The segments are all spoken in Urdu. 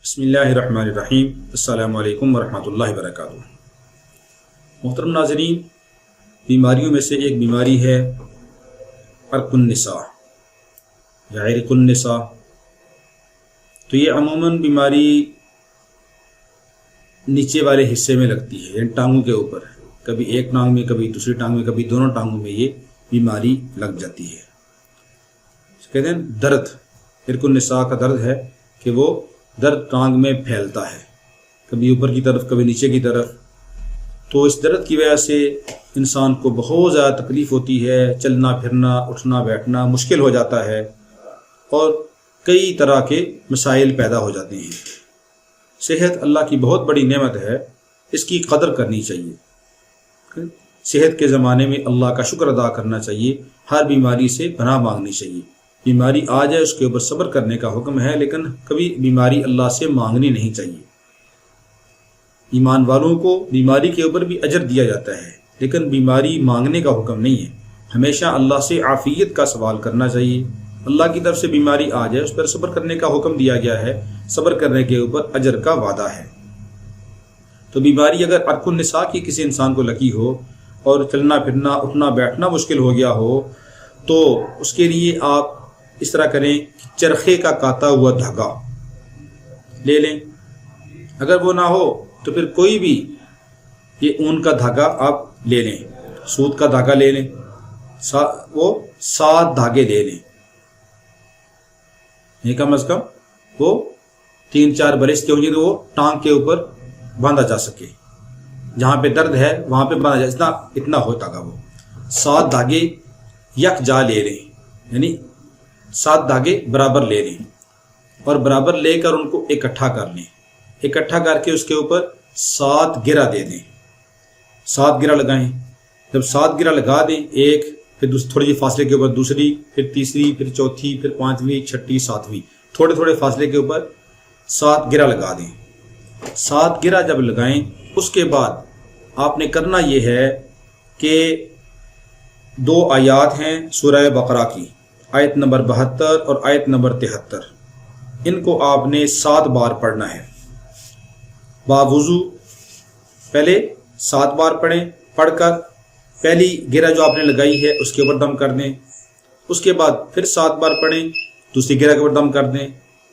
بسم اللہ الرحمن الرحیم۔ السلام علیکم ورحمۃ اللہ وبرکاتہ۔ محترم ناظرین، بیماریوں میں سے ایک بیماری ہے عرق النساء یا عرق النساء۔ تو یہ عموماً بیماری نیچے والے حصے میں لگتی ہے، یعنی ٹانگوں کے اوپر، کبھی ایک ٹانگ میں، کبھی دوسری ٹانگ میں، کبھی دونوں ٹانگوں میں یہ بیماری لگ جاتی ہے۔ کہتے ہیں درد، عرق النساء کا درد ہے کہ وہ درد ٹانگ میں پھیلتا ہے، کبھی اوپر کی طرف، کبھی نیچے کی طرف۔ تو اس درد کی وجہ سے انسان کو بہت زیادہ تکلیف ہوتی ہے، چلنا پھرنا، اٹھنا بیٹھنا مشکل ہو جاتا ہے اور کئی طرح کے مسائل پیدا ہو جاتے ہیں۔ صحت اللہ کی بہت بڑی نعمت ہے، اس کی قدر کرنی چاہیے۔ صحت کے زمانے میں اللہ کا شکر ادا کرنا چاہیے، ہر بیماری سے پناہ مانگنی چاہیے۔ بیماری آ جائے اس کے اوپر صبر کرنے کا حکم ہے، لیکن کبھی بیماری اللہ سے مانگنی نہیں چاہیے۔ ایمان والوں کو بیماری کے اوپر بھی اجر دیا جاتا ہے، لیکن بیماری مانگنے کا حکم نہیں ہے۔ ہمیشہ اللہ سے عافیت کا سوال کرنا چاہیے۔ اللہ کی طرف سے بیماری آ جائے اس پر صبر کرنے کا حکم دیا گیا ہے، صبر کرنے کے اوپر اجر کا وعدہ ہے۔ تو بیماری اگر عرق النساء کی کسی انسان کو لگی ہو اور چلنا پھرنا، اٹھنا بیٹھنا مشکل ہو گیا ہو، تو اس کے لیے آپ اس طرح کریں کہ چرخے کا کاتا ہوا دھاگا لے لیں۔ اگر وہ نہ ہو تو پھر کوئی بھی یہ اون کا دھاگا آپ لے لیں، سوت کا دھاگا لے لیں، وہ 7 دھاگے لے لیں، یہ کم از کم وہ 3-4 برس کے ہوں گے تو وہ ٹانگ کے اوپر باندھا جا سکے، جہاں پہ درد ہے وہاں پہ باندھا جائے، اتنا ہو دھاگا۔ وہ 7 دھاگے یکجا لے لیں، یعنی 7 دھاگے برابر لے لیں اور برابر لے کر ان کو اکٹھا کر لیں۔ اکٹھا کر کے اس کے اوپر 7 گرہ دے دیں، 7 گرہ لگائیں۔ جب 7 گرہ لگا دیں، ایک، پھر تھوڑے جی فاصلے کے اوپر دوسری، پھر تیسری، پھر چوتھی، پھر 5ویں، 6ٹھی، 7ویں، تھوڑے تھوڑے فاصلے کے اوپر 7 گرہ لگا دیں۔ 7 گرہ جب لگائیں، اس کے بعد آپ نے کرنا یہ ہے کہ 2 آیات ہیں سورہ بقرہ کی، آیت نمبر 72 اور آیت نمبر 73، ان کو آپ نے 7 بار پڑھنا ہے باوضو۔ پہلے 7 بار پڑھیں، پڑھ کر پہلی گرہ جو آپ نے لگائی ہے اس کے اوپر دم کر دیں، اس کے بعد پھر 7 بار پڑھیں، دوسری گرہ کے اوپر دم کر دیں،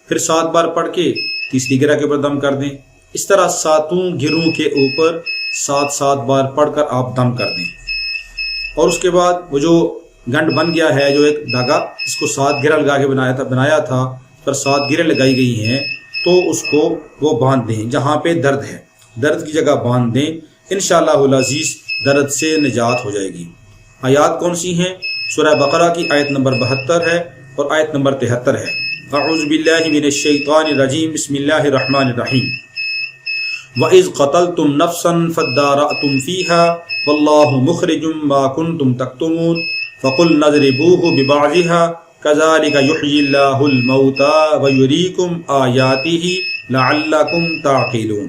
پھر 7 بار پڑھ کے تیسری گرہ کے اوپر دم کر دیں۔ اس طرح 7 گروں کے اوپر 7 بار پڑھ کر آپ دم کر دیں، اور اس کے بعد وہ جو گنڈ بن گیا ہے، جو ایک دھاگا جس کو 7 گرہ لگا کے بنایا تھا، پر 7 گرہ لگائی گئی ہیں، تو اس کو وہ باندھ دیں جہاں پہ درد ہے، درد کی جگہ باندھ دیں۔ انشاءاللہ العزیز درد سے نجات ہو جائے گی۔ آیات کون سی ہیں؟ سورہ بقرہ کی آیت نمبر 72 ہے اور آیت نمبر 73 ہے۔ اعوذ باللہ من الشیطان الرجیم، بسم اللہ الرحمن الرحیم۔ وَإِذْ قَتَلْتُمْ نَفْسًا فَادَّارَأْتُمْ فِيهَا وَاللَّهُ مُخْرِجٌ مَا كُنْتُمْ تَكْتُمُونَ فَقُلْنَا اضْرِبُوهُ بِبَعْضِهَا كَذَلِكَ يُحْيِي اللَّهُ الْمَوْتَىٰ وَيُرِيكُمْ آيَاتِهِ لَعَلَّكُمْ تَعْقِلُونَ۔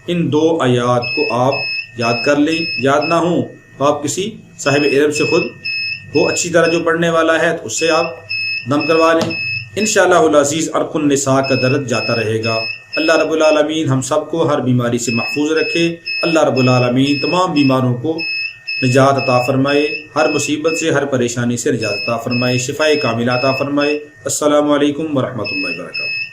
ان 2 آیات کو آپ یاد کر لیں، یاد نہ ہوں تو آپ کسی صاحب علم سے خود، وہ اچھی طرح جو پڑھنے والا ہے تو اس سے آپ دم کروا لیں۔ انشاءاللہ العزیز عرق النساء کا درد جاتا رہے گا۔ اللہ رب العالمین ہم سب کو ہر بیماری سے محفوظ رکھے۔ اللہ رب العالمین تمام بیماروں کو نجات عطا فرمائے، ہر مصیبت سے، ہر پریشانی سے نجات عطا فرمائے، شفائے کاملہ عطا فرمائے۔ السلام علیکم ورحمۃ اللہ وبرکاتہ۔